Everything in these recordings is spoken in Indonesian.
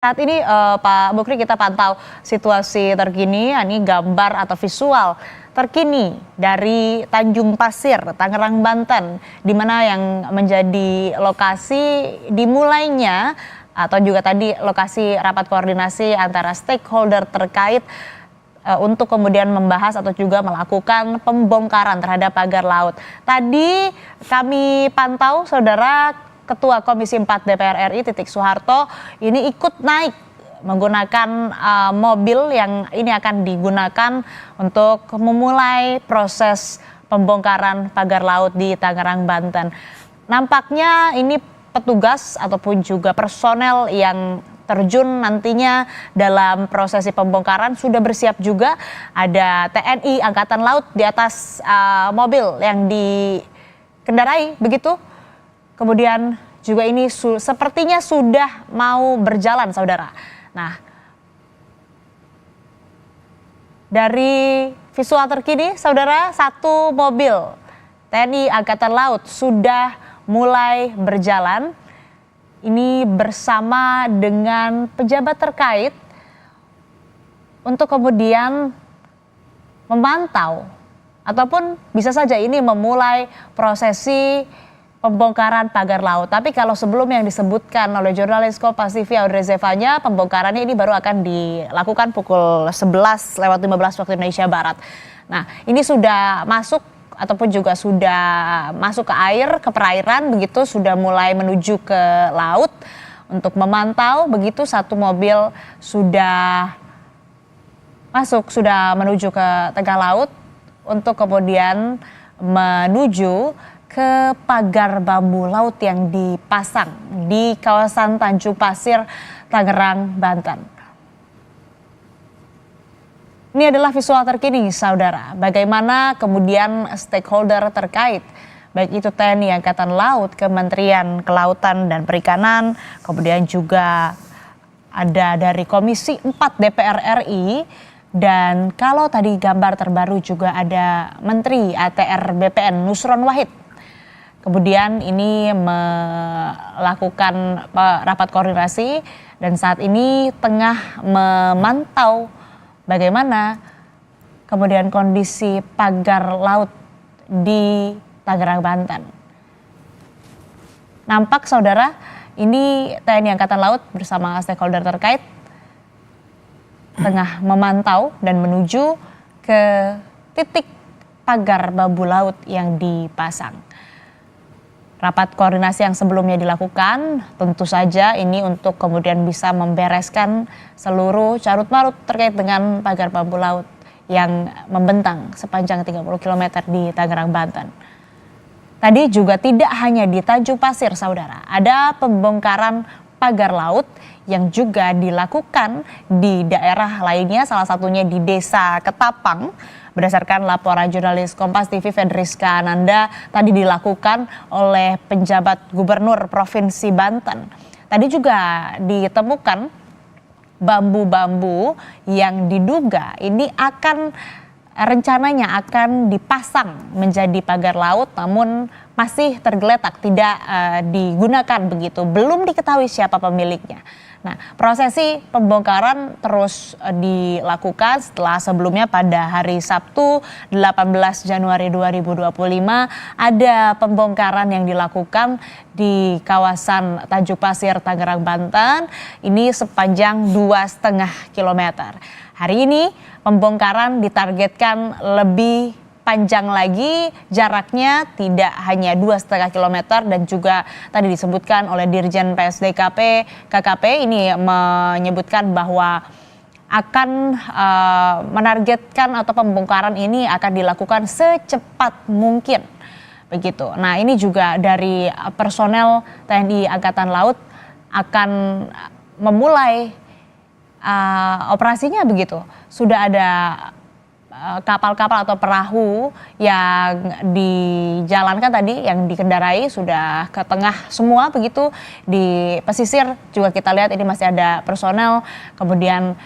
Saat ini Pak Mukri kita pantau situasi terkini, ini gambar atau visual terkini dari Tanjung Pasir, Tangerang, Banten, di mana yang menjadi lokasi dimulainya atau juga tadi lokasi rapat koordinasi antara stakeholder terkait untuk kemudian membahas atau juga melakukan pembongkaran terhadap pagar laut. Tadi kami pantau saudara Ketua Komisi 4 DPR RI Titik Soeharto ini ikut naik menggunakan mobil yang ini akan digunakan untuk memulai proses pembongkaran pagar laut di Tangerang, Banten. Nampaknya ini petugas ataupun juga personel yang terjun nantinya dalam prosesi pembongkaran sudah bersiap juga. Ada TNI Angkatan Laut di atas mobil yang dikendarai begitu. Kemudian juga ini sepertinya sudah mau berjalan saudara. Nah, dari visual terkini saudara, satu mobil TNI Angkatan Laut sudah mulai berjalan. Ini bersama dengan pejabat terkait untuk kemudian memantau ataupun bisa saja ini memulai prosesi pembongkaran pagar laut. Tapi kalau sebelum yang disebutkan oleh jurnalis Kompas TV Audrey Zevanya, pembongkarannya ini baru akan dilakukan pukul 11:15 waktu Indonesia Barat. Nah, ini sudah masuk ataupun juga sudah masuk ke air, ke perairan begitu, sudah mulai menuju ke laut untuk memantau begitu. Satu mobil sudah masuk, sudah menuju ke tengah laut untuk kemudian menuju ke pagar bambu laut yang dipasang di kawasan Tanjung Pasir, Tangerang, Banten. Ini adalah visual terkini saudara, bagaimana kemudian stakeholder terkait, baik itu TNI Angkatan Laut, Kementerian Kelautan dan Perikanan, kemudian juga ada dari Komisi 4 DPR RI, dan kalau tadi gambar terbaru juga ada Menteri ATR BPN Nusron Wahid. Kemudian ini melakukan rapat koordinasi dan saat ini tengah memantau bagaimana kemudian kondisi pagar laut di Tangerang, Banten. Nampak saudara, ini TNI Angkatan Laut bersama stakeholder terkait tengah memantau dan menuju ke titik pagar bambu laut yang dipasang. Rapat koordinasi yang sebelumnya dilakukan tentu saja ini untuk kemudian bisa membereskan seluruh carut-marut terkait dengan pagar bambu laut yang membentang sepanjang 30 km di Tangerang, Banten. Tadi juga tidak hanya di Tanjung Pasir saudara, ada pembongkaran pagar laut yang juga dilakukan di daerah lainnya, salah satunya di Desa Ketapang. Berdasarkan laporan jurnalis Kompas TV Fedriska Ananda, tadi dilakukan oleh penjabat Gubernur Provinsi Banten. Tadi juga ditemukan bambu-bambu yang diduga ini rencananya akan dipasang menjadi pagar laut, namun masih tergeletak, tidak digunakan begitu, belum diketahui siapa pemiliknya. Nah, prosesi pembongkaran terus dilakukan setelah sebelumnya pada hari Sabtu 18 Januari 2025 ada pembongkaran yang dilakukan di kawasan Tanjung Pasir, Tangerang, Banten. Ini sepanjang 2,5 kilometer. Hari ini pembongkaran ditargetkan lebih panjang lagi, jaraknya tidak hanya 2,5 kilometer dan juga tadi disebutkan oleh Dirjen PSDKP KKP ini menyebutkan bahwa akan menargetkan atau pembongkaran ini akan dilakukan secepat mungkin begitu. Nah, ini juga dari personel TNI Angkatan Laut akan memulai operasinya begitu. Sudah ada kapal-kapal atau perahu yang dijalankan tadi, yang dikendarai sudah ke tengah semua begitu. Di pesisir juga kita lihat ini masih ada personel, kemudian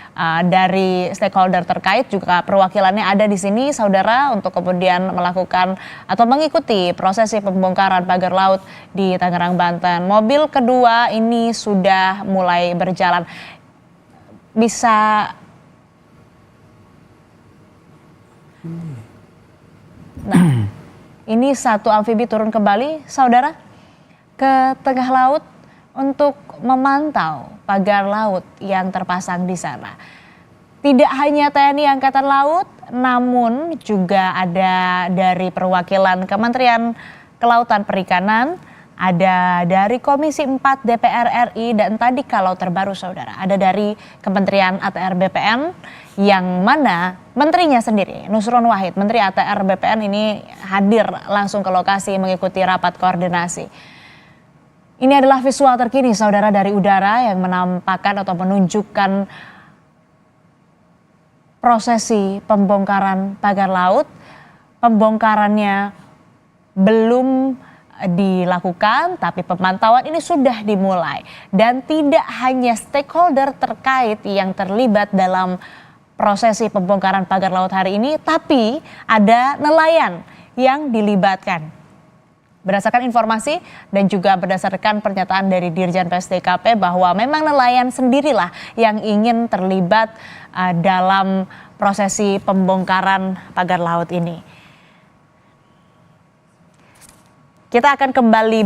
dari stakeholder terkait juga perwakilannya ada di sini saudara untuk kemudian melakukan atau mengikuti prosesi pembongkaran pagar laut di Tangerang, Banten. Mobil kedua ini sudah mulai berjalan. bisa Nah, ini satu amfibi turun kembali, saudara, ke tengah laut untuk memantau pagar laut yang terpasang di sana. Tidak hanya TNI Angkatan Laut, namun juga ada dari perwakilan Kementerian Kelautan Perikanan, ada dari Komisi 4 DPR RI, dan tadi kalau terbaru saudara, ada dari Kementerian ATR BPN, yang mana menterinya sendiri, Nusron Wahid, Menteri ATR BPN ini hadir langsung ke lokasi mengikuti rapat koordinasi. Ini adalah visual terkini saudara dari udara yang menampakkan atau menunjukkan prosesi pembongkaran pagar laut. Pembongkarannya belum dilakukan, tapi pemantauan ini sudah dimulai. Dan tidak hanya stakeholder terkait yang terlibat dalam prosesi pembongkaran pagar laut hari ini, tapi ada nelayan yang dilibatkan. Berdasarkan informasi dan juga berdasarkan pernyataan dari Dirjen PSDKP bahwa memang nelayan sendirilah yang ingin terlibat dalam prosesi pembongkaran pagar laut ini. Kita akan kembali